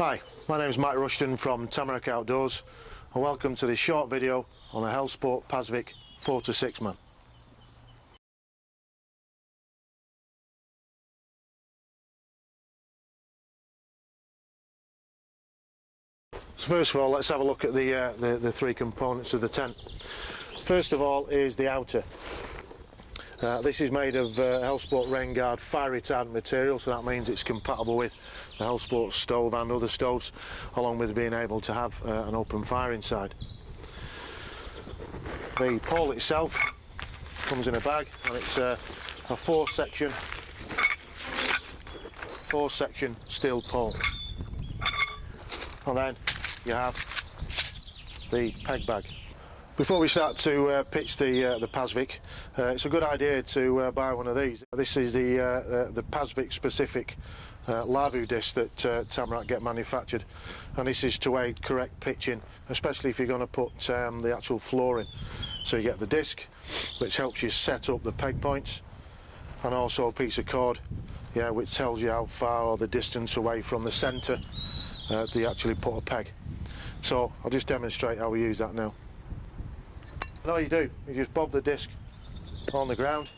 Hi, my name is Mike Rushton from Tamarack Outdoors and welcome to this short video on a Helsport Pasvik 4-6 man. So first of all, let's have a look at the three components of the tent. First of all is the outer. This is made of Helsport Rain Guard fire retardant material, so that means it's compatible with the Helsport stove and other stoves, along with being able to have an open fire inside. The pole itself comes in a bag, and it's a four section steel pole. And then you have the peg bag. Before we start to pitch the Pasvik, it's a good idea to buy one of these. This is the Pasvik specific Lavvu disc that Tamarack get manufactured, and this is to aid correct pitching, especially if you're going to put the actual floor in. So you get the disc, which helps you set up the peg points, and also a piece of cord, which tells you how far or the distance away from the centre to actually put a peg. So I'll just demonstrate how we use that now. And all you do is just bob the disc on the ground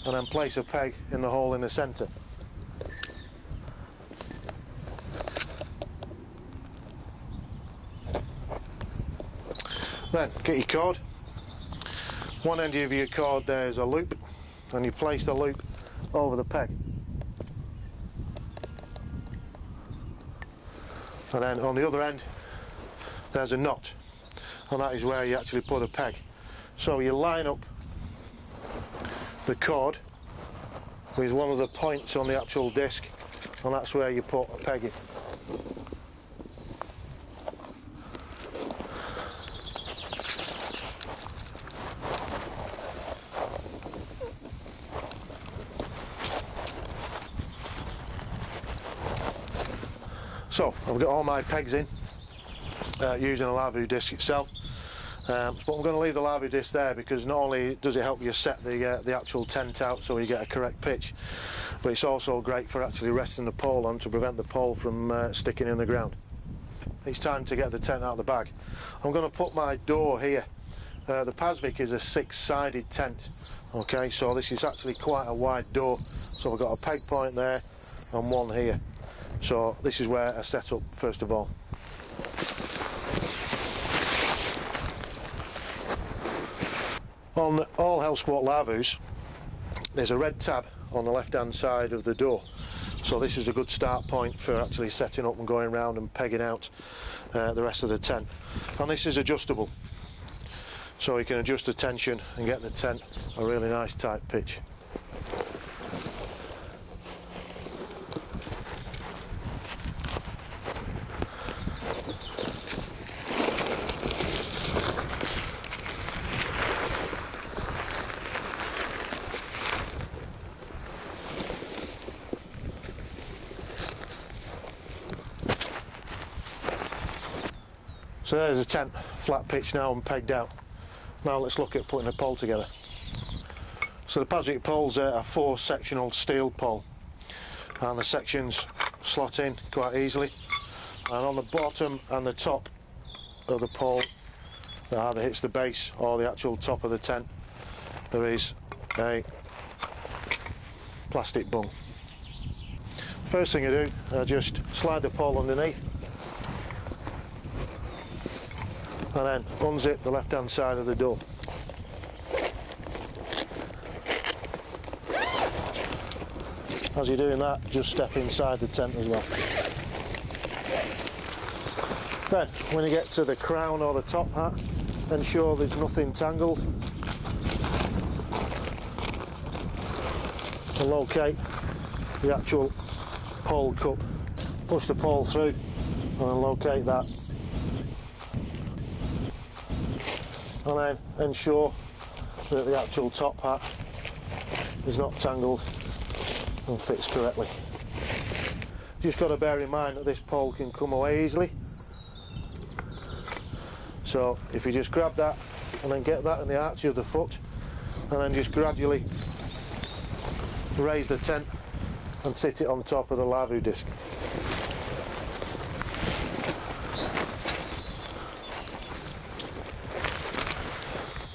and then place a peg in the hole in the centre. Then get your cord. One end of your cord there is a loop, and you place the loop over the peg. And then on the other end there's a knot, and that is where you actually put a peg. So you line up the cord with one of the points on the actual disc, and that's where you put a peg in. So I've got all my pegs in using a Lavvu disc itself, but I'm going to leave the Lavvu disc there because not only does it help you set the actual tent out so you get a correct pitch, but it's also great for actually resting the pole on to prevent the pole from sticking in the ground. It's time to get the tent out of the bag. I'm going to put my door here. The Pasvik is a 6-sided tent, okay, so this is actually quite a wide door, so I've got a peg point there and one here. So this is where I set up first of all. On all Helsport Lavvus there's a red tab on the left hand side of the door, so this is a good start point for actually setting up and going around and pegging out the rest of the tent. And this is adjustable, so you can adjust the tension and get the tent a really nice tight pitch. So there's a tent, flat pitch now and pegged out. Now let's look at putting a pole together. So the Pasvik pole's a 4-sectional steel pole, and the sections slot in quite easily, and on the bottom and the top of the pole that either hits the base or the actual top of the tent, there is a plastic bung. First thing I do, I just slide the pole underneath and then unzip the left hand side of the door. As you're doing that, just step inside the tent as well. Then when you get to the crown or the top hat, ensure there's nothing tangled, and locate the actual pole cup. Push the pole through and then locate that, and then ensure that the actual top hat is not tangled and fits correctly. Just got to bear in mind that this pole can come away easily, so if you just grab that and then get that in the arch of the foot and then just gradually raise the tent and sit it on top of the Lavvu disc.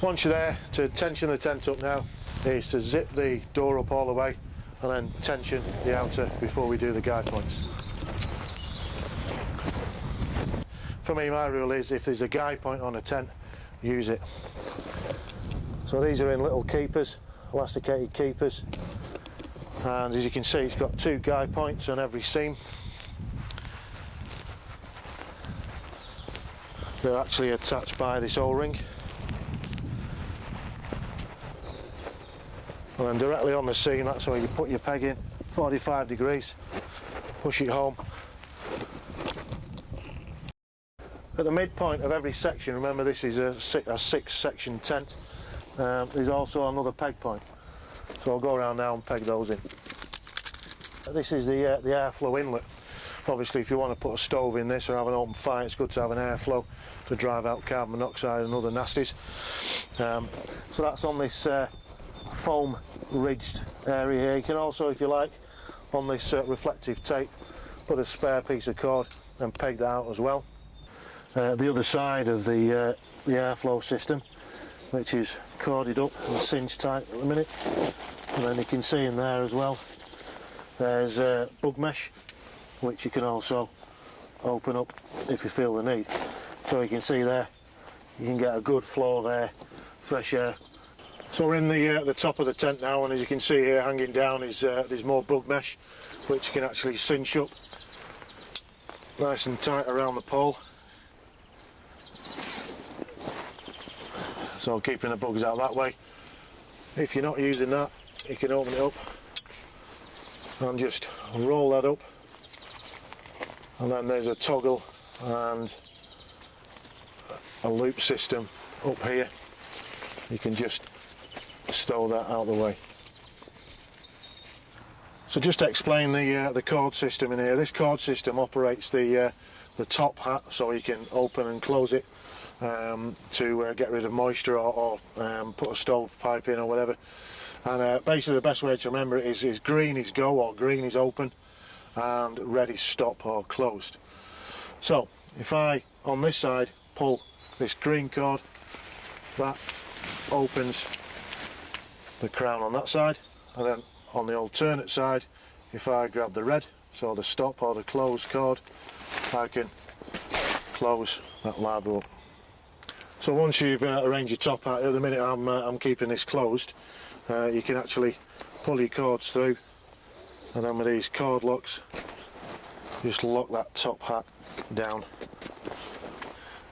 Once you're there, to tension the tent up now is to zip the door up all the way and then tension the outer before we do the guy points. For me, my rule is if there's a guy point on a tent, use it. So these are in little keepers, elasticated keepers, and as you can see it's got 2 guy points on every seam. They're actually attached by this O-ring, and then directly on the seam, that's where you put your peg in, 45 degrees, push it home. At the midpoint of every section, remember this is a 6-section tent, there's also another peg point. So I'll go around now and peg those in. This is the airflow inlet. Obviously if you want to put a stove in this or have an open fire, it's good to have an airflow to drive out carbon monoxide and other nasties. So that's on this foam ridged area here. You can also, if you like, on this reflective tape, put a spare piece of cord and peg that out as well. The other side of the airflow system, which is corded up and cinched tight at the minute, and then you can see in there as well there's bug mesh, which you can also open up if you feel the need. So you can see there you can get a good flow of air, fresh air. So we're in the top of the tent now, and as you can see here hanging down is there's more bug mesh which you can actually cinch up nice and tight around the pole. So keeping the bugs out that way. If you're not using that, you can open it up and just roll that up, and then there's a toggle and a loop system up here. You can just stow that out of the way. So just to explain the cord system in here, this cord system operates the top hat, so you can open and close it to get rid of moisture or put a stove pipe in or whatever. And basically the best way to remember it is green is go or green is open and red is stop or closed. So if I on this side pull this green cord, that opens the crown on that side, and then on the alternate side if I grab the red, so the stop or the close cord, I can close that lavvu up. So once you've arranged your top hat, at the minute I'm keeping this closed, you can actually pull your cords through, and then with these cord locks just lock that top hat down.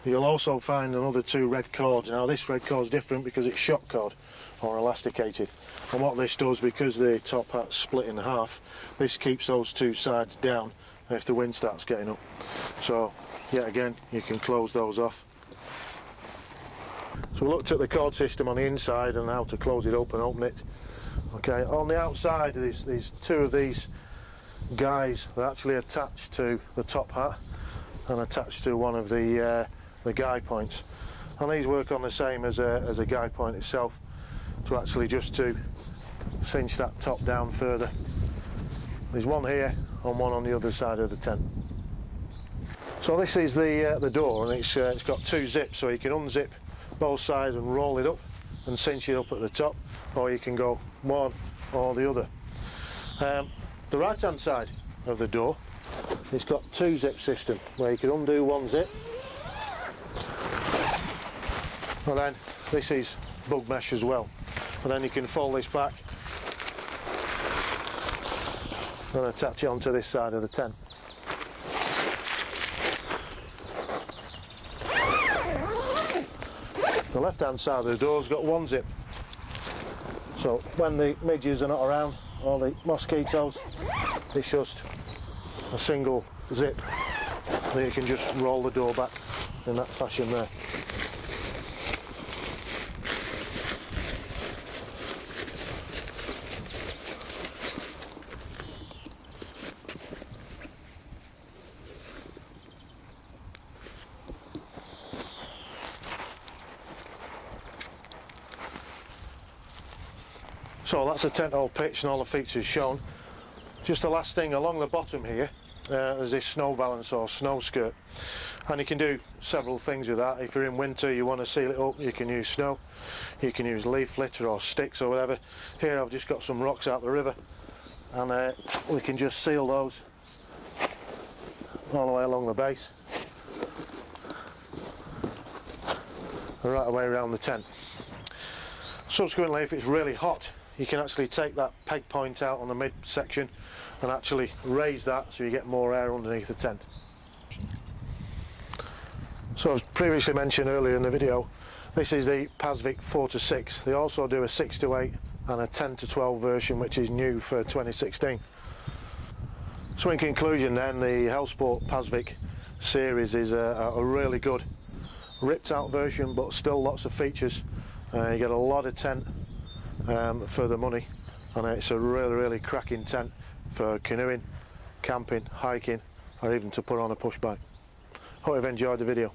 You'll also find another 2 red cords. Now this red cord's different because it's shock cord or elasticated, and what this does, because the top hat's split in half, this keeps those 2 sides down if the wind starts getting up. So yet again you can close those off. So we looked at the cord system on the inside and how to close it up and open it. Okay, on the outside there's 2 of these guys that are actually attached to the top hat and attached to one of the guy points, and these work on the same as a guy point itself, to actually just to cinch that top down further. There's one here and one on the other side of the tent. So this is the door, and it's got 2 zips, so you can unzip both sides and roll it up and cinch it up at the top, or you can go one or the other. The right hand side of the door, it's got 2 zip system where you can undo 1 zip, and then this is bug mesh as well, and then you can fold this back and attach it onto this side of the tent. The left hand side of the door's got 1 zip, so when the midges are not around or the mosquitoes, it's just a single zip that you can just roll the door back in that fashion there. So that's the tent all pitched and all the features shown. Just the last thing, along the bottom here there's this snow balance or snow skirt, and you can do several things with that. If you're in winter, you want to seal it up, you can use snow, you can use leaf litter or sticks or whatever. Here I've just got some rocks out the river, and we can just seal those all the way along the base, right away around the tent. Subsequently, if it's really hot, you can actually take that peg point out on the mid section and actually raise that so you get more air underneath the tent. So as previously mentioned earlier in the video, this is the Pasvik 4-6. They also do a 6-8 and a 10-12 version, which is new for 2016. So in conclusion then, the Helsport Pasvik series is a really good ripped out version, but still lots of features. You get a lot of tent for the money, and it's a really cracking tent for canoeing, camping, hiking, or even to put on a push bike. Hope you've enjoyed the video.